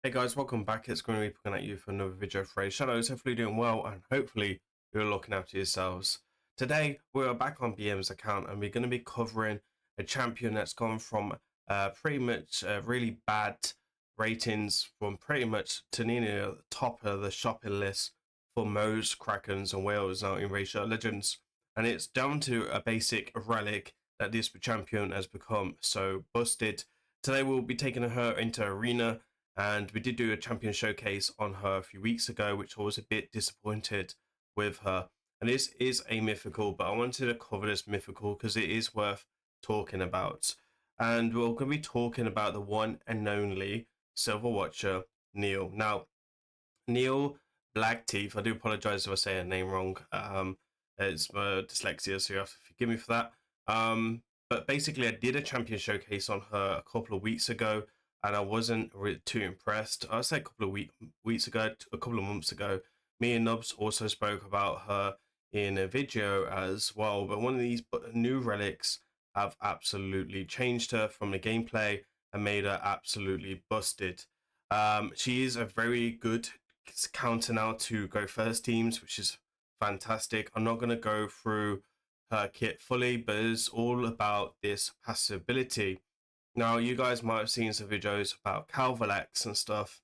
Hey guys, welcome back. It's Grim Reaper coming at you for another video of Raid Shadows. Hopefully you're doing well and hopefully you're looking after yourselves. Today we're back on BM's account and we're going to be covering a champion that's gone from pretty much really bad ratings from pretty much to nearly the top of the shopping list for most Krakens and whales now in Raidshadowlegends. And it's down to a basic relic that this champion has become so busted. Today we'll be taking her into arena, and we did do a champion showcase on her a few weeks ago, which I was a bit disappointed with her. And this is a mythical, but I wanted to cover this mythical because it is worth talking about. And we're going to be talking about the one and only Silver Watcher, Neil. Now, Neil Blackteeth, I do apologize if I say her name wrong. It's my dyslexia, so you have to forgive me for that. But basically, I did a champion showcase on her a couple of weeks ago, and I wasn't really too impressed. I say a couple of weeks ago, a couple of months ago. Me and Nubs also spoke about her in a video as well. But one of these new relics have absolutely changed her from the gameplay and made her absolutely busted. She is a very good counter now to go first teams, which is fantastic. I'm not going to go through her kit fully, but it's all about this passive ability. Now, you guys might have seen some videos about Calvalax and stuff.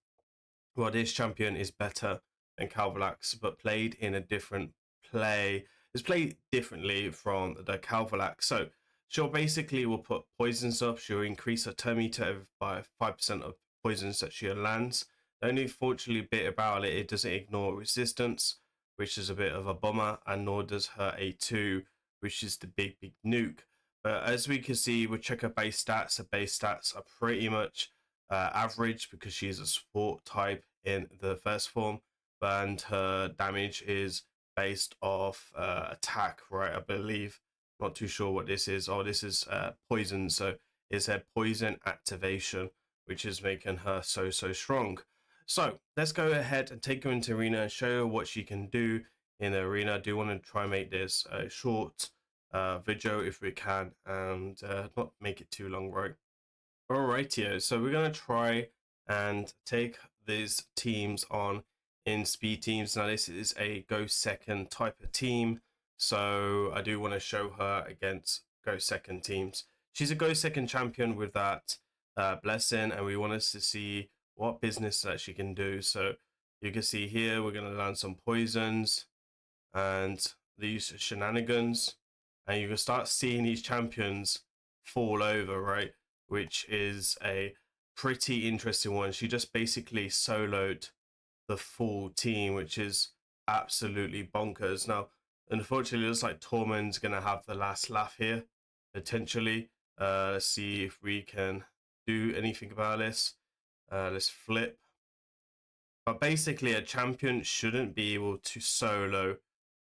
Well, this champion is better than Calvalax, but played in a different play. It's played differently from the Calvalax. So she'll basically will put poisons up. She'll increase her turn meter by 5% of poisons that she lands. The only fortunately bit about it, it doesn't ignore resistance, which is a bit of a bummer, and nor does her A2, which is the big nuke. But as we can see, we check her base stats. Her base stats are pretty much average because she's a support type in the first form, and her damage is based off attack, right? I believe. Not too sure what this is. Oh, this is poison. So it's a poison activation, which is making her so strong. So let's go ahead and take her into arena and show her what she can do in the arena. I do want to try and make this a short video if we can, and not make it too long, right? Alrighty, so we're gonna try and take these teams on in speed teams. Now this is a go second type of team, so I do want to show her against go second teams. She's a go second champion with that blessing, and we want us to see what business that she can do. So you can see here we're gonna land some poisons and these shenanigans, and you can start seeing these champions fall over, right? Which is a pretty interesting one. She just basically soloed the full team, which is absolutely bonkers. Now, unfortunately, it looks like Tormund's going to have the last laugh here, potentially. Let's see if we can do anything about this. Let's flip. But basically, a champion shouldn't be able to solo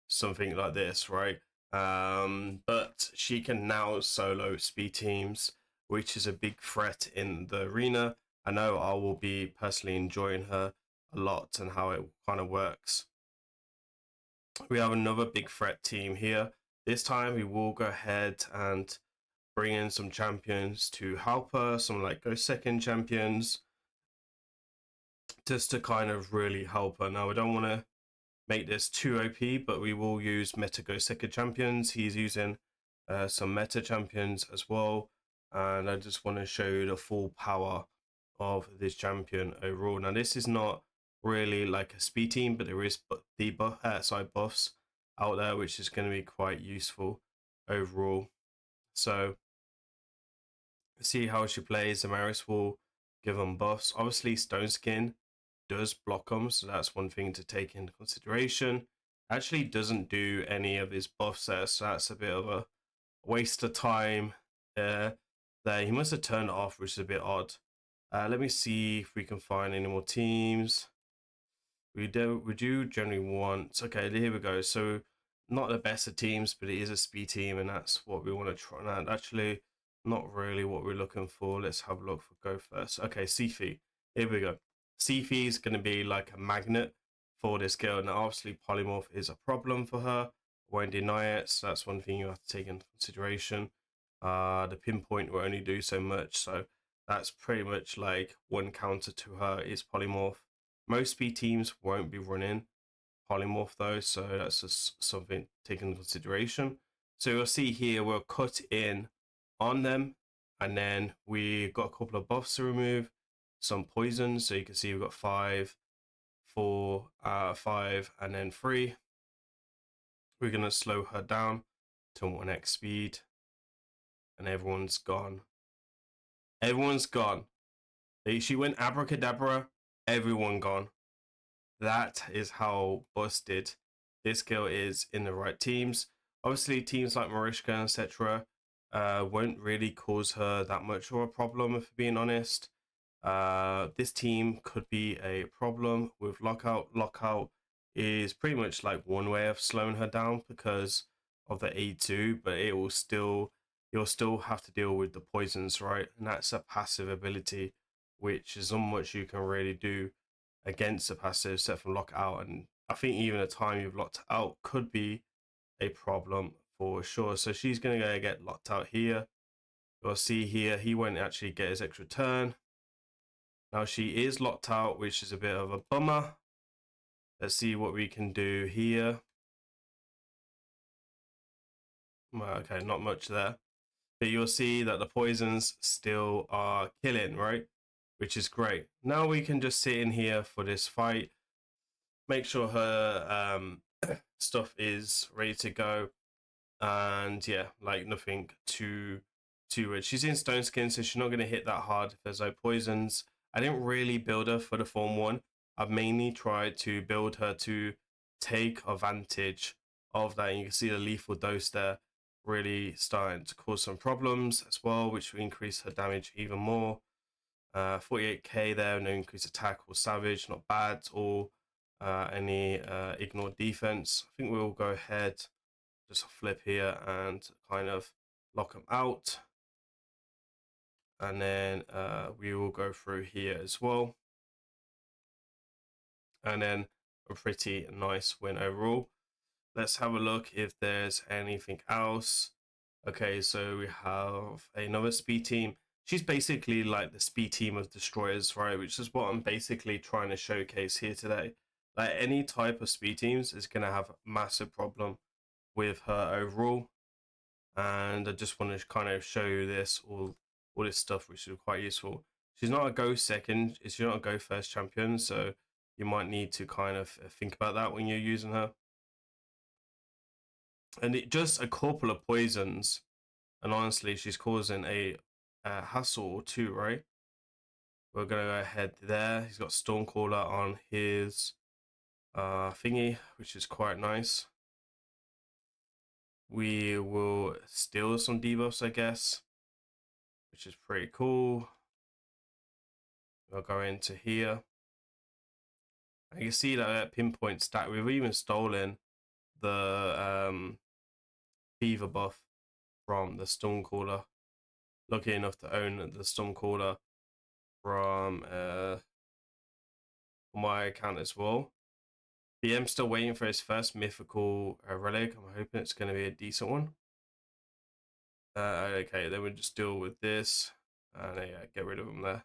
something like this, right? But she can now solo speed teams, which is a big threat in the arena. I know I will be personally enjoying her a lot and how it kind of works. We have another big threat team here. This time we will go ahead and bring in some champions to help her, some like go second champions, just to kind of really help her. Now, we don't want to make this too OP, but we will use meta go second champions. He's using some meta champions as well, and I just want to show you the full power of this champion overall. Now, this is not really like a speed team, but there is buffs out there, which is going to be quite useful overall. So see how she plays. Amaris will give them buffs. Obviously, Stone Skin does block them, so that's one thing to take into consideration. Actually doesn't do any of his buffs there, so that's a bit of a waste of time there. He must have turned it off, which is a bit odd. Let me see if we can find any more teams. We do generally want... Okay, here we go. So not the best of teams, but it is a speed team, and that's what we want to try. And actually, not really what we're looking for. Let's have a look for go first. Okay, Sifi. Here we go. Sifi is going to be like a magnet for this girl. Now, obviously, polymorph is a problem for her. Won't deny it. So that's one thing you have to take into consideration. The pinpoint will only do so much. So That's pretty much like one counter to her is polymorph. Most speed teams won't be running polymorph though, so that's just something taken into consideration. So you'll see here we're cut in on them, and then we got a couple of buffs to remove, some poisons. So you can see we've got 5, 4, 5, and then 3. We're gonna slow her down to 1x speed, and everyone's gone. Everyone's gone. She went abracadabra, everyone gone. That is how busted this girl is in the right teams. Obviously, teams like Marishka, etc., won't really cause her that much of a problem, if being honest. This team could be a problem with Lockout. Lockout is pretty much like one way of slowing her down because of the A2, but it will still, you'll still have to deal with the poisons, right? And that's a passive ability, which is not much you can really do against a passive set from Lockout. And I think even the time you've locked out could be a problem for sure. So she's going to go get locked out here. You'll see here, he won't actually get his extra turn. Now she is locked out, which is a bit of a bummer. Let's see what we can do here. Well, okay, not much there. But you'll see that the poisons still are killing, right? Which is great. Now we can just sit in here for this fight. Make sure her stuff is ready to go. And yeah, like nothing too weird. She's in stone skin, so she's not going to hit that hard if there's no poisons. I didn't really build her for the form 1. I've mainly tried to build her to take advantage of that. And you can see the lethal dose there really starting to cause some problems as well, which will increase her damage even more. 48k there, no increased attack or savage, not bad at all. Any ignore defense. I think we'll go ahead, just flip here and kind of lock them out. And then we will go through here as well. And then a pretty nice win overall. Let's have a look if there's anything else. Okay, so we have another speed team. She's basically like the speed team of destroyers, right? Which is what I'm basically trying to showcase here today. Like any type of speed teams is going to have a massive problem with her overall. And I just want to kind of show you this, all this stuff, which is quite useful. She's not a go second, she's not a go first champion, so you might need to kind of think about that when you're using her. And just a couple of poisons, and honestly, she's causing a hassle or two, right? We're gonna go ahead there. He's got Stormcaller on his thingy, which is quite nice. We will steal some debuffs, I guess, which is pretty cool. We'll go into here. And you can see that pinpoint stat. We've even stolen the fever buff from the Stormcaller. Lucky enough to own the Stormcaller from my account as well. BM's still waiting for his first mythical relic. I'm hoping it's going to be a decent one. Okay, then we'll just deal with this. And yeah, get rid of him there.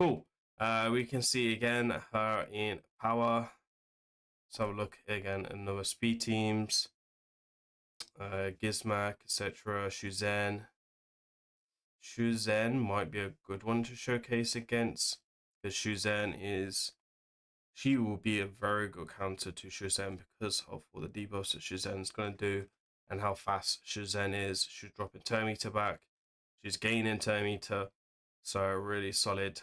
Cool. We can see again her in power. Let's have a look again at another speed teams. Gizmak, etc. Shuzen. Shuzen might be a good one to showcase against, because Shuzen is, she will be a very good counter to Shuzen because of all the debuffs that Shuzen's going to do and how fast Shuzen is. She's dropping turn meter back, she's gaining turn meter, so a really solid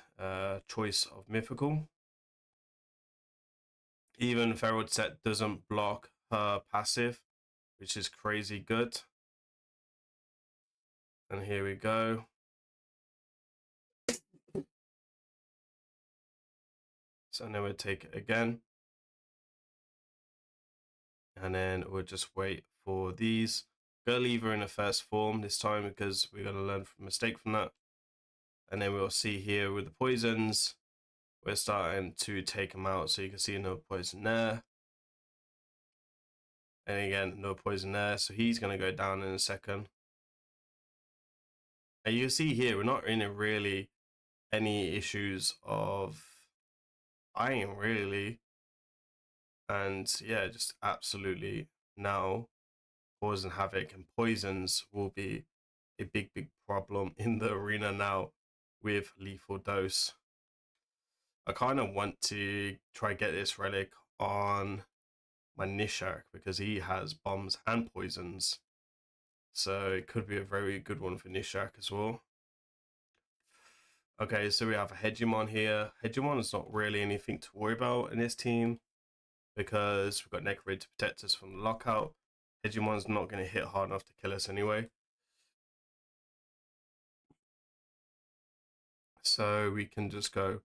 choice of mythical. Even Feral Set doesn't block her passive, which is crazy good. And here we go. So now we'll take it again. And then we'll just wait for these. Gonna leave her in the first form this time because we're gonna learn from mistake from that. And then we'll see here with the poisons, we're starting to take them out. So you can see no poison there. And again, no poison there. So he's gonna go down in a second. And you see here, we're not in a really any issues of dying really. And yeah, just absolutely now causing havoc, and poisons will be a big problem in the arena now with lethal dose. I kind of want to try get this relic on my Nishak because he has bombs and poisons, so it could be a very good one for Nishak as well. Okay, so we have a Hegemon here. Hegemon is not really anything to worry about in this team because we've got Necrid to protect us from the lockout. Hegemon's not going to hit hard enough to kill us anyway. So we can just go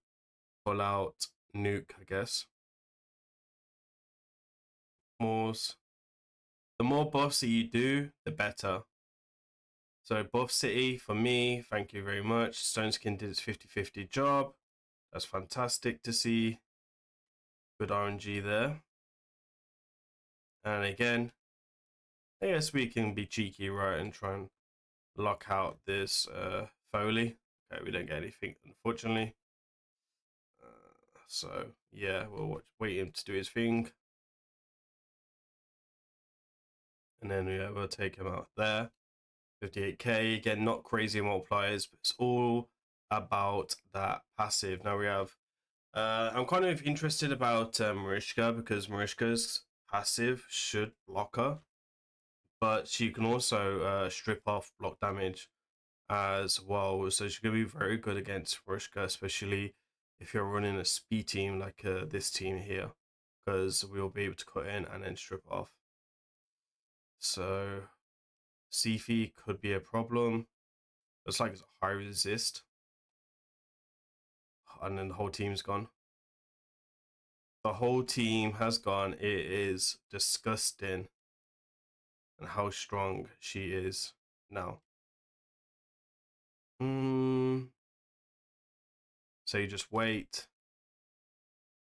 pull out nuke, I guess. The more buffs that you do, the better. So buff city for me, thank you very much. Stoneskin did its 50-50 job. That's fantastic to see. Good RNG there. And again, I guess we can be cheeky, right, and try and lock out this Foley. Okay, we don't get anything, unfortunately. So yeah, we'll wait him to do his thing. And then yeah, we'll take him out there. 58k, again, not crazy multipliers, but it's all about that passive. Now we have, I'm kind of interested about Marishka because Marishka's passive should block her, but she can also strip off block damage as well. So she's going to be very good against Marishka, especially if you're running a speed team like this team here, because we'll be able to cut in and then strip off. So Sifi could be a problem. Looks like it's a high resist. And then the whole team's gone. The whole team has gone. It is disgusting. And how strong she is now. So you just wait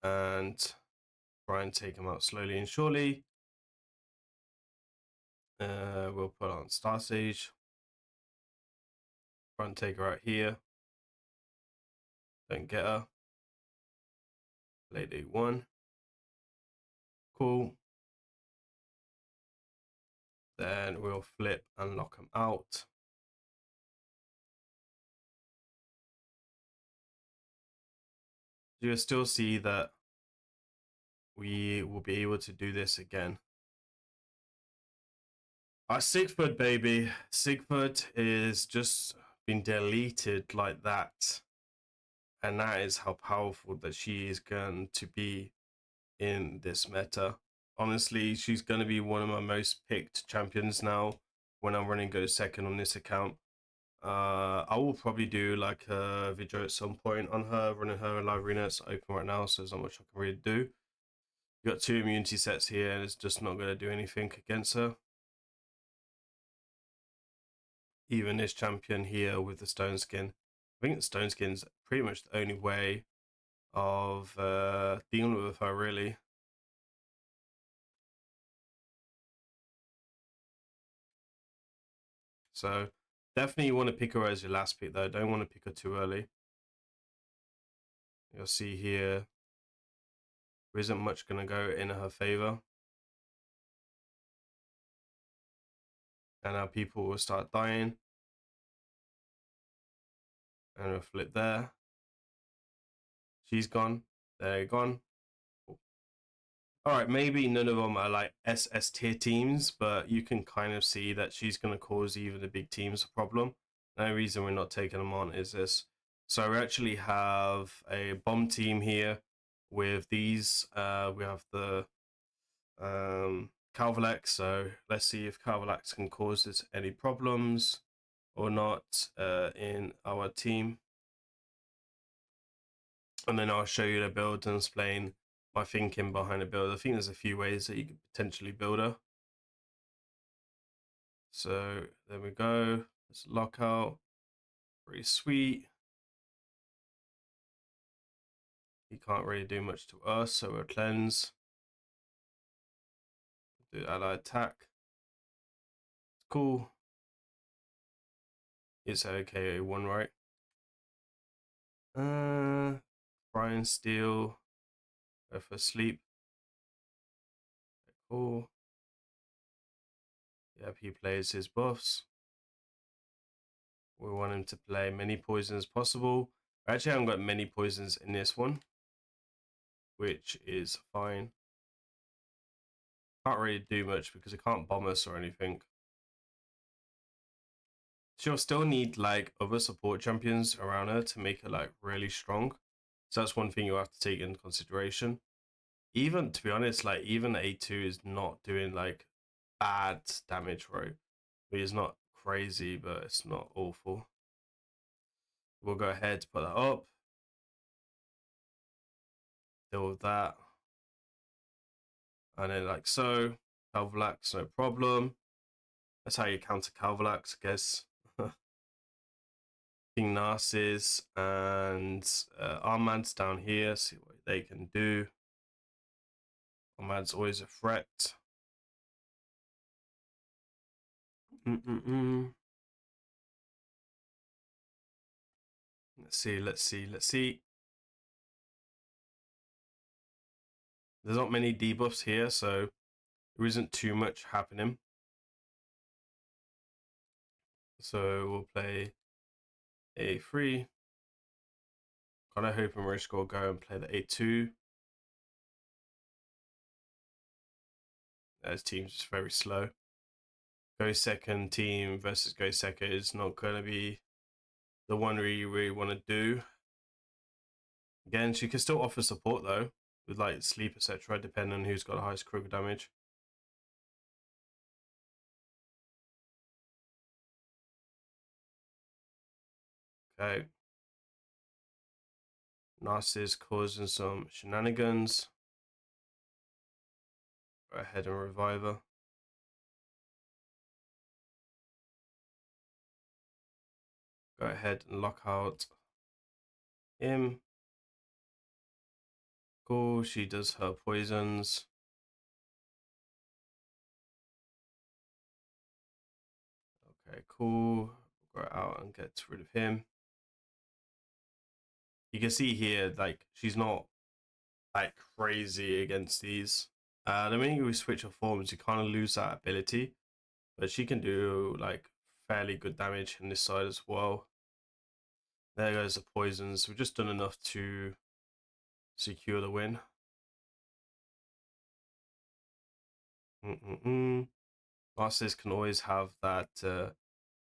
and try and take him out slowly and surely. We'll put on Star Sage. Try and take her out here. Don't get her. Late day 1. Cool. Then we'll flip and lock him out. You'll still see that we will be able to do this again. Our Sigfoot, baby. Sigfoot is just been deleted like that. And that is how powerful that she is going to be in this meta. Honestly, she's going to be one of my most picked champions now when I'm running Go second on this account. I will probably do like a video at some point on her, running her in live arena. It's open right now, so there's not much I can really do. You got 2 immunity sets here, and it's just not going to do anything against her. Even this champion here with the stone skin, I think the stone skin's pretty much the only way of dealing with her really. So definitely you want to pick her as your last pick though. Don't want to pick her too early. You'll see here there isn't much going to go in her favor. And now people will start dying. And we'll flip there. She's gone. They're gone. Cool. All right, maybe none of them are like SS tier teams, but you can kind of see that she's going to cause even the big teams a problem. The only reason we're not taking them on is this. So we actually have a bomb team here with these. We have the Calvalex, so let's see if Calvalex can cause us any problems or not in our team. And then I'll show you the build and explain my thinking behind the build. I think there's a few ways that you could potentially build her. So there we go. It's lockout. Pretty sweet. He can't really do much to us, so we'll cleanse. Do ally attack. It's cool. It's okay, 1, right? Try and steal. Go for sleep. Cool. Yep, he plays his buffs. We want him to play many poisons as possible. Actually, I haven't got many poisons in this one, which is fine. Can't really do much because it can't bomb us or anything. She'll still need like other support champions around her to make her like really strong. So that's one thing you have to take into consideration. Even to be honest, like even A2 is not doing like bad damage, right? It's not crazy, but it's not awful. We'll go ahead, put that up. Deal with that. And then like so. Calvalax, no problem. That's how you counter Calvalax, I guess. King Narcissus and Armand's down here. See what they can do. Armand's always a threat. Let's see. There's not many debuffs here, so there isn't too much happening. So we'll play A3. Kind of hoping Rich will go and play the A2. His team's just very slow. Go second team versus go second is not going to be the one we really want to do. Again, she can still offer support though, with like sleep, etc., depending on who's got the highest critical damage. Okay. Narcissus causing some shenanigans. Go ahead and revive her. Go ahead and lock out him. Cool, she does her poisons. Okay, cool. Go out and get rid of him. You can see here, like, she's not like crazy against these. The minute we switch her forms, you kind of lose that ability. But she can do like fairly good damage in this side as well. There goes the poisons. We've just done enough to secure the win. Narcissus can always have that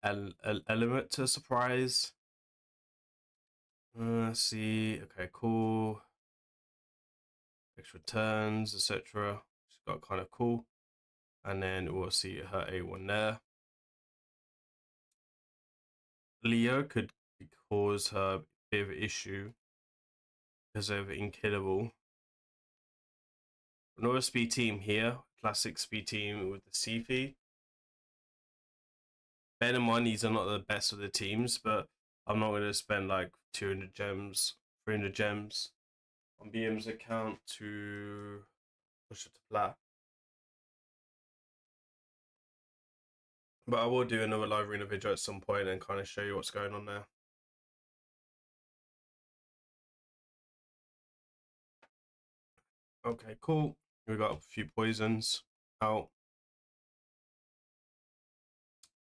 element to surprise. Let's see. Okay, cool. Extra turns, etc. She's got kind of cool. And then we'll see her A1 there. Leo could cause her a bit of an issue because of Inkillable. Another speed team here, classic speed team with the Sifi. Bear in mind, these are not the best of the teams, but I'm not going to spend like 200 gems, 300 gems on BM's account to push it to plat. But I will do another live arena video at some point and kind of show you what's going on there. Okay, cool. We got a few poisons out.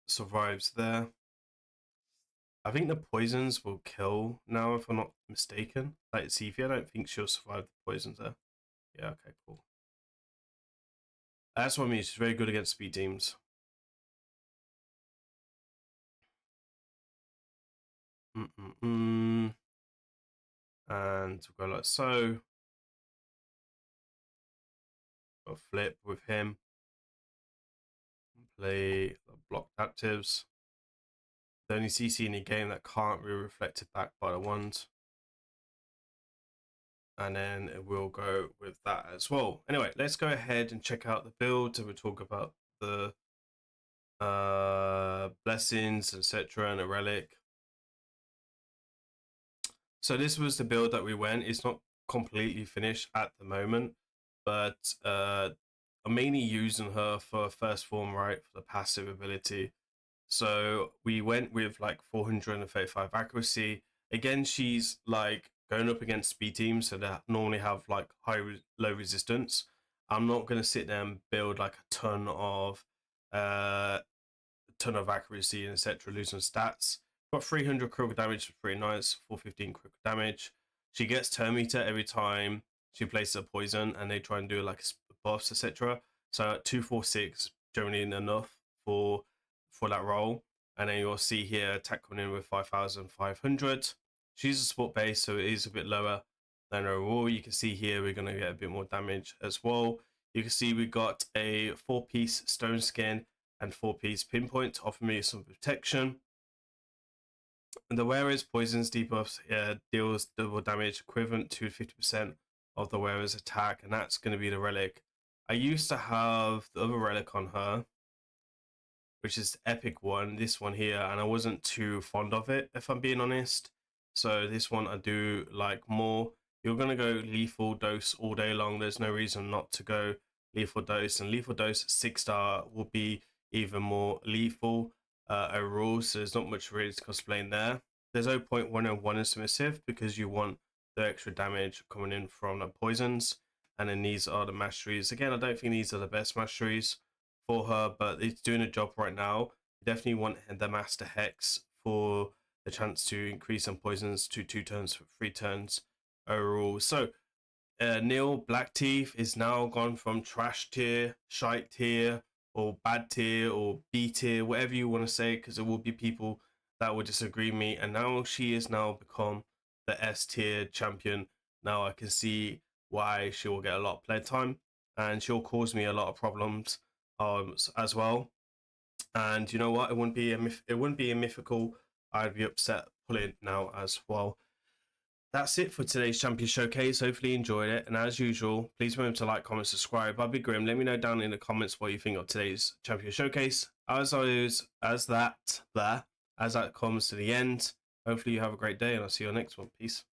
Survives there. I think the poisons will kill now, if I'm not mistaken. Like Sifi, I don't think she'll survive the poisons there. Yeah, okay, cool. That's what I mean. She's very good against speed teams. And we'll go like so. Go flip with him. Play blocked actives. The only CC in the game that can't be reflected back by the ones. And then we'll go with that as well. Anyway, let's go ahead and check out the build. We'll talk about the blessings, etc., and a relic. So this was the build that we went. It's not completely finished at the moment, but I'm mainly using her for first form, right, for the passive ability. So we went with like 435 accuracy, Again, she's like going up against speed teams, so they normally have like low resistance. I'm not gonna sit there and build like a uh ton of accuracy and etc. Losing stats. Got 300 critical damage, pretty nice. 415 critical damage. She gets turn meter every time she places a poison, and they try and do like buffs, etc. So 246 generally enough for that role. And then you'll see here attack coming in with 5,500. She's a support base, so it is a bit lower than overall. You can see here we're going to get a bit more damage as well. You can see we got a 4-piece stone skin and 4-piece pinpoint to offer me some protection. And the wearer's poisons debuffs deals double damage equivalent to 50% of the wearer's attack, and that's going to be the relic. I used to have the other relic on her, which is the epic one, this one here, and I wasn't too fond of it, if I'm being honest. So this one I do like more. You're going to go lethal dose all day long. There's no reason not to go lethal dose, and lethal dose 6-star will be even more lethal overall, so there's not much really to explain there. There's 0.101 in submissive because you want the extra damage coming in from the poisons, and then these are the masteries. Again, I don't think these are the best masteries for her, but it's doing a job right now. You definitely want the Master Hex for the chance to increase some poisons to 2 turns for 3 turns overall. So Neil Blackteeth is now gone from trash tier, shite tier, or bad tier, or B tier, whatever you want to say, because there will be people that will disagree with me. And now she has now become the S tier champion. Now I can see why she will get a lot of play time, and she'll cause me a lot of problems as well. And you know what? It wouldn't be a mythical. I'd be upset pulling now as well. That's it for today's Champion Showcase. Hopefully you enjoyed it. And as usual, please remember to like, comment, subscribe. I'll be Grim. Let me know down in the comments what you think of today's Champion Showcase. As always, as that comes to the end, hopefully you have a great day, and I'll see you on the next one. Peace.